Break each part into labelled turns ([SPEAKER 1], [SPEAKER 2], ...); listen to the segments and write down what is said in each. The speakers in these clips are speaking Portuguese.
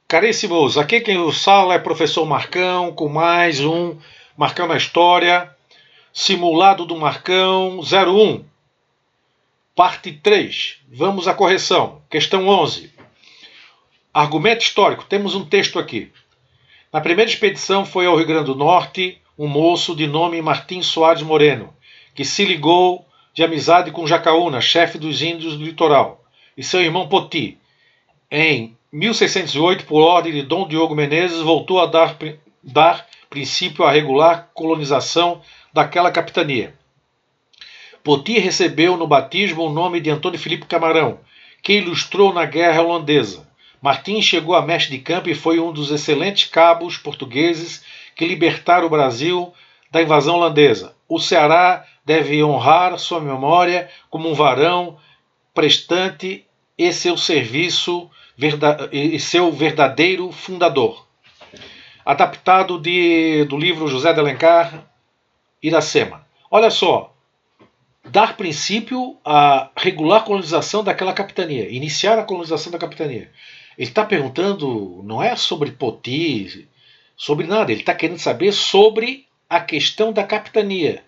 [SPEAKER 1] Caríssimos, aqui quem vos fala é professor Marcão, com mais um Marcão na História, simulado do Marcão 01, parte 3. Vamos à correção. Questão 11. Argumento histórico. Temos um texto aqui. Na primeira expedição foi ao Rio Grande do Norte um moço de nome Martim Soares Moreno, que se ligou de amizade com Jacaúna, chefe dos índios do litoral, e seu irmão Poti. Em 1608, por ordem de Dom Diogo Menezes, voltou a dar princípio à regular colonização daquela capitania. Poti recebeu no batismo o nome de Antônio Filipe Camarão, que ilustrou na Guerra Holandesa. Martim chegou a mestre de campo e foi um dos excelentes cabos portugueses que libertaram o Brasil da invasão holandesa. O Ceará deve honrar sua memória como um varão prestante e seu serviço e seu verdadeiro fundador. Adaptado do livro José de Alencar, Iracema. Olha só, dar princípio à regular colonização daquela capitania, iniciar a colonização da capitania. Ele está perguntando, não é sobre Poti, sobre nada, ele está querendo saber sobre a questão da capitania.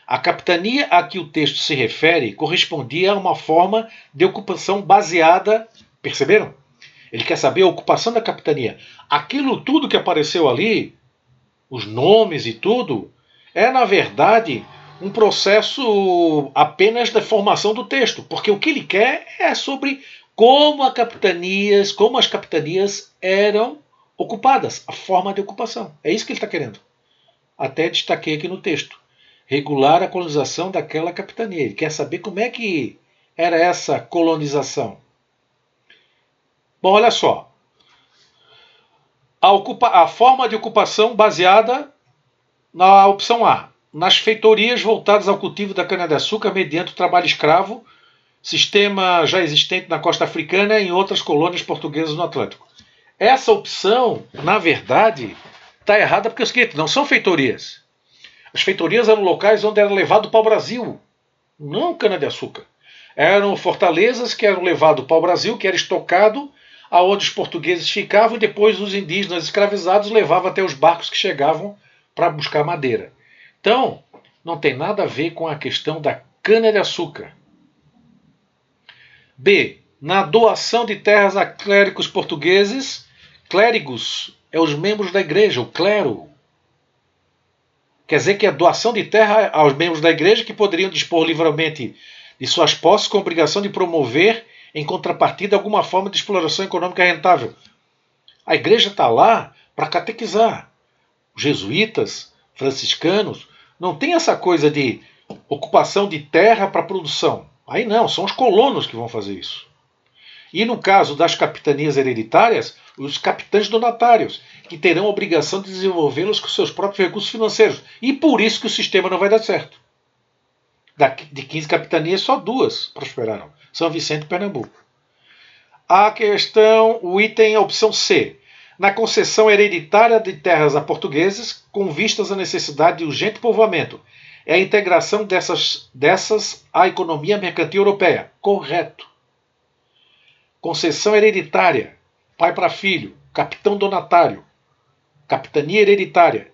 [SPEAKER 1] A capitania a que o texto se refere correspondia a uma forma de ocupação baseada, perceberam? Ele quer saber a ocupação da capitania. Aquilo tudo que apareceu ali, os nomes e tudo, é na verdade um processo apenas da formação do texto, porque o que ele quer é sobre como as capitanias eram ocupadas, a forma de ocupação. É isso que ele está querendo. Até destaquei aqui no texto. Regular a colonização daquela capitania. Ele quer saber como é que era essa colonização. Bom, olha só. A forma de ocupação baseada na opção A. Nas feitorias voltadas ao cultivo da cana-de-açúcar mediante o trabalho escravo, sistema já existente na costa africana e em outras colônias portuguesas no Atlântico. Essa opção, na verdade, está errada porque é o seguinte, não são feitorias. As feitorias eram locais onde era levado para o Brasil, não cana-de-açúcar. Eram fortalezas que eram levadas para o Brasil, que era estocado aonde os portugueses ficavam e depois os indígenas escravizados levavam até os barcos que chegavam para buscar madeira. Então, não tem nada a ver com a questão da cana-de-açúcar. B. Na doação de terras a clérigos portugueses, clérigos é os membros da igreja, o clero. Quer dizer que a doação de terra aos membros da igreja que poderiam dispor livremente de suas posses com a obrigação de promover em contrapartida alguma forma de exploração econômica rentável. A igreja está lá para catequizar. Os jesuítas, franciscanos, não tem essa coisa de ocupação de terra para produção. Aí não, são os colonos que vão fazer isso. E no caso das capitanias hereditárias, os capitães donatários, que terão a obrigação de desenvolvê-los com seus próprios recursos financeiros. E por isso que o sistema não vai dar certo. De 15 capitanias, só 2 prosperaram. São Vicente e Pernambuco. A questão, o item, a opção C. Na concessão hereditária de terras a portugueses, com vistas à necessidade de urgente povoamento. É a integração dessas à economia mercantil europeia. Correto. Concessão hereditária. Pai para filho. Capitão donatário. Capitania hereditária.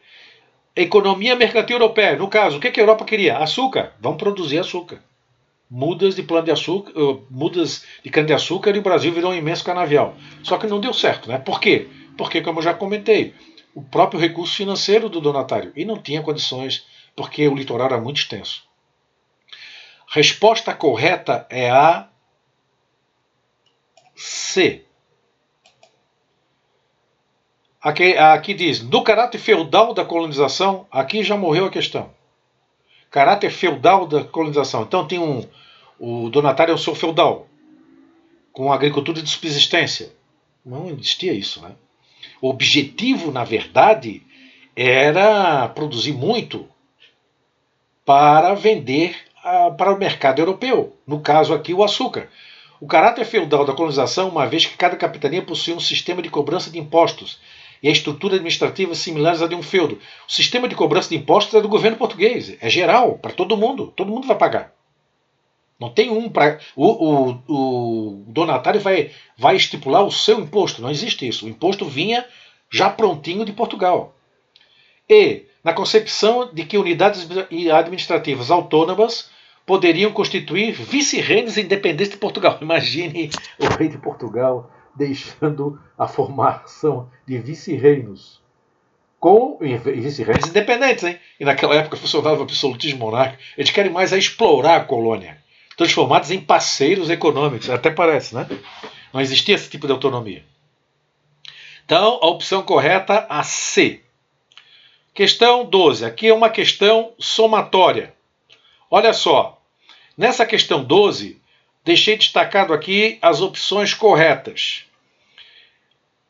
[SPEAKER 1] Economia mercantil europeia. No caso, o que a Europa queria? Açúcar. Vamos produzir açúcar. Mudas de cana-de-açúcar e o Brasil virou um imenso canavial. Só que não deu certo, né? Por quê? Porque, como eu já comentei, o próprio recurso financeiro do donatário. E não tinha condições, porque o litoral era muito extenso. Resposta correta é a C. Aqui diz, do caráter feudal da colonização, aqui já morreu a questão. Caráter feudal da colonização. Então tem o donatário é o seu feudal, com agricultura de subsistência. Não existia isso, né? O objetivo, na verdade, era produzir muito para vender para o mercado europeu. No caso aqui, o açúcar. O caráter feudal da colonização, uma vez que cada capitania possuía um sistema de cobrança de impostos e a estrutura administrativa similares à de um feudo. O sistema de cobrança de impostos é do governo português, é geral, para todo mundo vai pagar. Não tem um para. O donatário vai estipular o seu imposto. Não existe isso. O imposto vinha já prontinho de Portugal. E na concepção de que unidades administrativas autônomas poderiam constituir vice-reinos independentes de Portugal. Imagine o rei de Portugal deixando a formação de vice-reinos com vice-reinos independentes, hein? E naquela época funcionava o absolutismo monárquico. Eles querem mais explorar a colônia, transformados em parceiros econômicos. Até parece, né? Não existia esse tipo de autonomia. Então, a opção correta, a C. Questão 12. Aqui é uma questão somatória. Olha só. Nessa questão 12, deixei destacado aqui as opções corretas.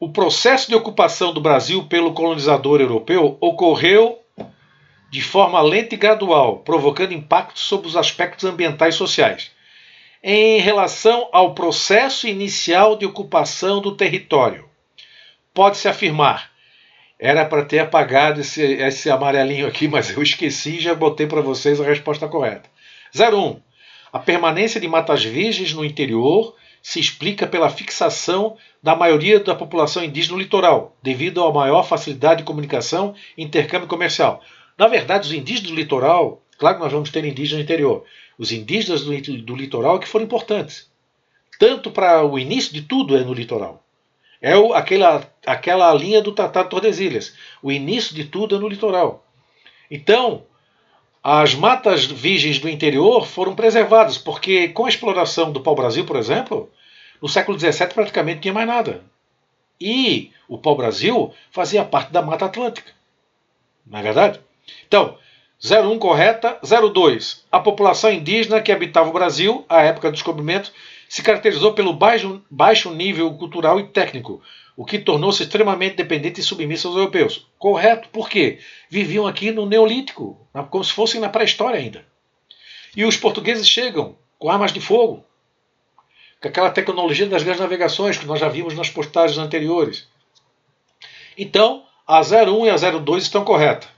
[SPEAKER 1] O processo de ocupação do Brasil pelo colonizador europeu ocorreu de forma lenta e gradual, provocando impactos sobre os aspectos ambientais e sociais. Em relação ao processo inicial de ocupação do território, pode-se afirmar, era para ter apagado esse amarelinho aqui, mas eu esqueci e já botei para vocês a resposta correta. 01. A permanência de matas virgens no interior se explica pela fixação da maioria da população indígena no litoral, devido à maior facilidade de comunicação e intercâmbio comercial. Na verdade, os indígenas do litoral, claro que nós vamos ter indígenas no interior, os indígenas do litoral que foram importantes. Tanto para o início de tudo é no litoral. É aquela linha do Tratado de Tordesilhas. O início de tudo é no litoral. Então, as matas virgens do interior foram preservadas, porque com a exploração do pau-brasil, por exemplo, no século XVII praticamente não tinha mais nada. E o pau-brasil fazia parte da Mata Atlântica. Não é verdade? Então, 01 correta. 02. A população indígena que habitava o Brasil, à época do descobrimento, se caracterizou pelo baixo nível cultural e técnico, o que tornou-se extremamente dependente e submisso aos europeus. Correto, por quê? Viviam aqui no Neolítico, como se fossem na pré-história ainda. E os portugueses chegam com armas de fogo, com aquela tecnologia das grandes navegações que nós já vimos nas postagens anteriores. Então, a 01 e a 02 estão corretas.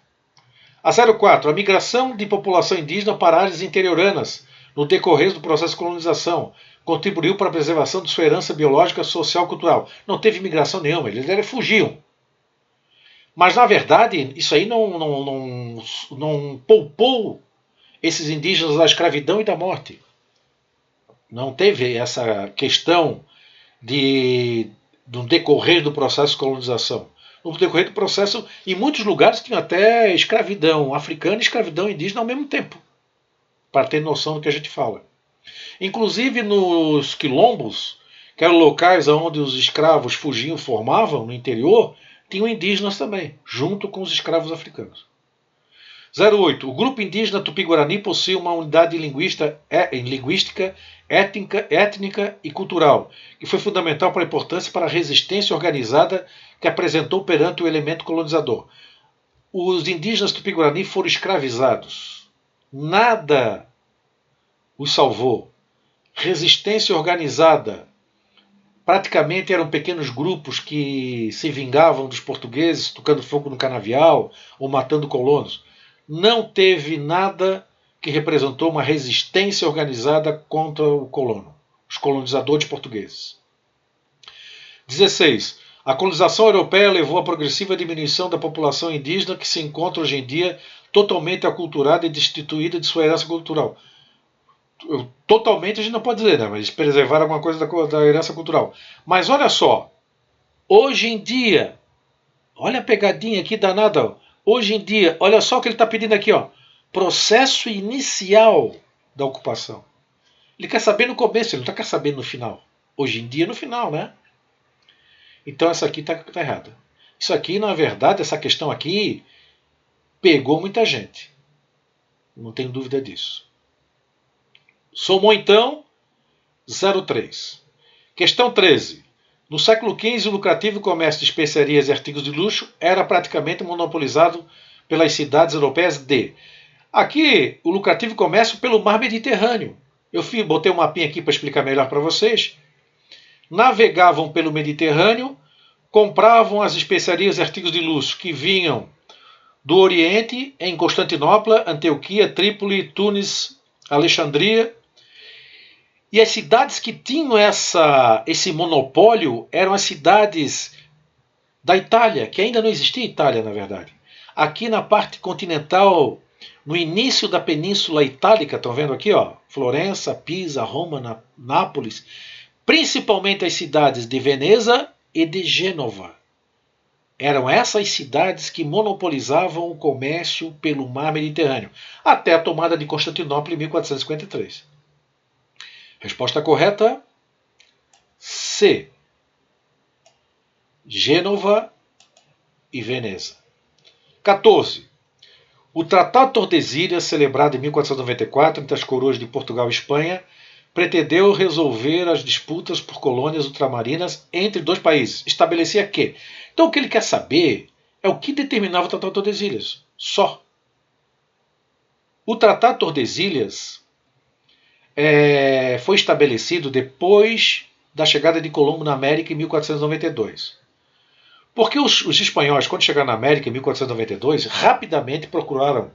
[SPEAKER 1] A 04. A migração de população indígena para áreas interioranas no decorrer do processo de colonização contribuiu para a preservação de sua herança biológica, social e cultural. Não teve migração nenhuma, eles fugiam. Mas, na verdade, isso aí não poupou esses indígenas da escravidão e da morte. Não teve essa questão do decorrer do processo de colonização. No decorrer do processo, em muitos lugares tinha até escravidão africana e escravidão indígena ao mesmo tempo, para ter noção do que a gente fala. Inclusive nos quilombos, que eram locais onde os escravos fugiam, formavam no interior, tinham indígenas também, junto com os escravos africanos. 08. O grupo indígena Tupi-Guarani possui uma unidade linguística, étnica e cultural, que foi fundamental para a importância para a resistência organizada que apresentou perante o elemento colonizador. Os indígenas Tupi-Guarani foram escravizados. Nada os salvou. Resistência organizada. Praticamente eram pequenos grupos que se vingavam dos portugueses, tocando fogo no canavial ou matando colonos. Não teve nada que representou uma resistência organizada contra o colono, os colonizadores portugueses. 16. A colonização europeia levou à progressiva diminuição da população indígena que se encontra hoje em dia totalmente aculturada e destituída de sua herança cultural. Totalmente a gente não pode dizer, né? Mas eles preservaram alguma coisa da herança cultural. Mas olha só, hoje em dia, olha a pegadinha aqui danada. Hoje em dia, olha só o que ele está pedindo aqui, ó. Processo inicial da ocupação. Ele quer saber no começo, ele não quer saber no final. Hoje em dia, no final, né? Então essa aqui está errada. Isso aqui, na verdade, essa questão aqui pegou muita gente. Não tenho dúvida disso. Somou então 03. Questão 13. No século XV, o lucrativo comércio de especiarias e artigos de luxo era praticamente monopolizado pelas cidades europeias de... Aqui, o lucrativo comércio pelo mar Mediterrâneo. Eu botei um mapinha aqui para explicar melhor para vocês. Navegavam pelo Mediterrâneo, compravam as especiarias e artigos de luxo que vinham do Oriente, em Constantinopla, Antioquia, Trípoli, Tunis, Alexandria, E as cidades que tinham esse monopólio eram as cidades da Itália, que ainda não existia Itália, na verdade. Aqui na parte continental, no início da Península Itálica, estão vendo aqui, ó, Florença, Pisa, Roma, Nápoles, principalmente as cidades de Veneza e de Gênova. Eram essas cidades que monopolizavam o comércio pelo mar Mediterrâneo, até a tomada de Constantinopla em 1453. Resposta correta: C. Gênova e Veneza. 14. O Tratado de Tordesilhas, celebrado em 1494 entre as coroas de Portugal e Espanha, pretendeu resolver as disputas por colônias ultramarinas entre dois países. Estabelecia que. Então o que ele quer saber é o que determinava o Tratado de Tordesilhas. Só. O Tratado de Tordesilhas foi estabelecido depois da chegada de Colombo na América em 1492. Porque os espanhóis, quando chegaram na América em 1492, rapidamente procuraram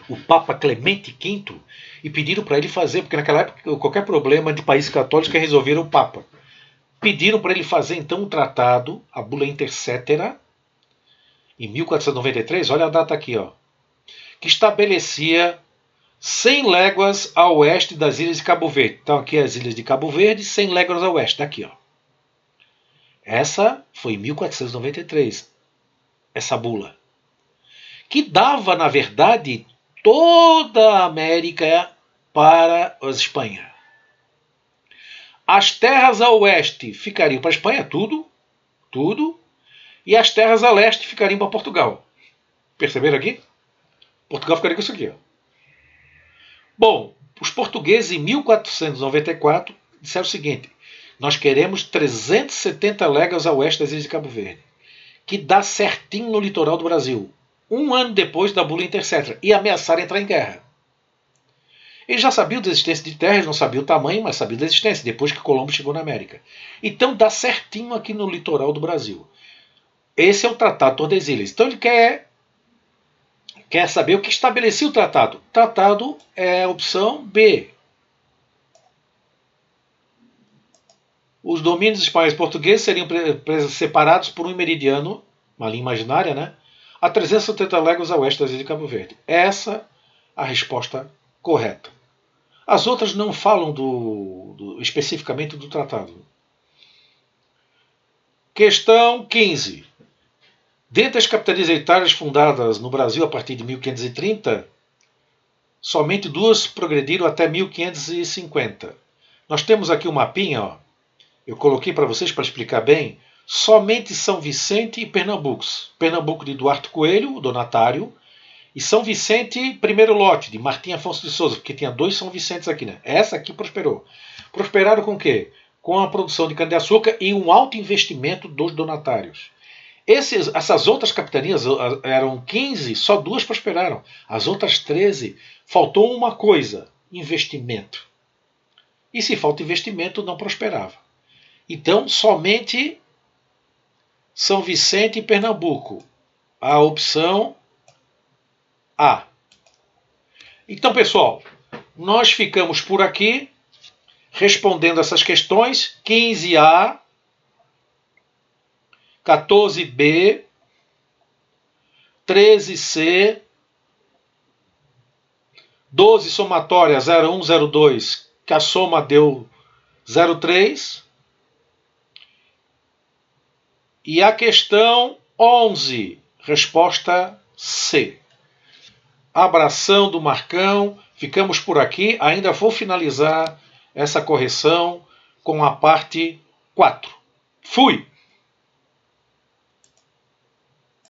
[SPEAKER 1] o Papa Clemente V e pediram para ele fazer, porque naquela época qualquer problema de países católicos que resolveram o Papa. Pediram para ele fazer então um tratado, a Bula Intercetera, em 1493, olha a data aqui, ó, que estabelecia 100 léguas a oeste das ilhas de Cabo Verde. Então aqui as ilhas de Cabo Verde, 100 léguas a oeste, daqui, ó. Essa foi em 1493, essa bula, que dava, na verdade, toda a América para a Espanha. As terras a oeste ficariam para a Espanha, tudo, e as terras a leste ficariam para Portugal. Perceberam aqui? Portugal ficaria com isso aqui, ó. Bom, os portugueses em 1494 disseram o seguinte: nós queremos 370 léguas a oeste das ilhas de Cabo Verde, que dá certinho no litoral do Brasil, um ano depois da Bula Intercetera, e ameaçaram entrar em guerra. Eles já sabiam da existência de terras, não sabiam o tamanho, mas sabiam da existência, depois que Colombo chegou na América. Então dá certinho aqui no litoral do Brasil. Esse é o Tratado de Tordesilhas. Então ele quer saber o que estabelecia o tratado. O tratado é a opção B. Os domínios espanhóis e portugueses seriam separados por um meridiano, uma linha imaginária, né, a 370 léguas a oeste das ilhas de Cabo Verde. Essa é a resposta correta. As outras não falam especificamente do tratado. Questão 15. Dentre as capitanias hereditárias fundadas no Brasil a partir de 1530, somente duas progrediram até 1550. Nós temos aqui um mapinha, ó. Eu coloquei para vocês para explicar bem. Somente São Vicente e Pernambuco. Pernambuco de Duarte Coelho, o donatário, e São Vicente, primeiro lote, de Martim Afonso de Souza, porque tinha 2 São Vicentes aqui, né? Essa aqui prosperou. Prosperaram com o quê? Com a produção de cana-de-açúcar e um alto investimento dos donatários. Essas outras capitanias, eram 15, só 2 prosperaram. As outras 13, faltou uma coisa: investimento. E se falta investimento, não prosperava. Então, somente São Vicente e Pernambuco. A opção A. Então, pessoal, nós ficamos por aqui respondendo essas questões. 15A, 14B, 13C, 12 somatória 01, 02, que a soma deu 03. E a questão 11, resposta C. Abração do Marcão. Ficamos por aqui. Ainda vou finalizar essa correção com a parte 4. Fui!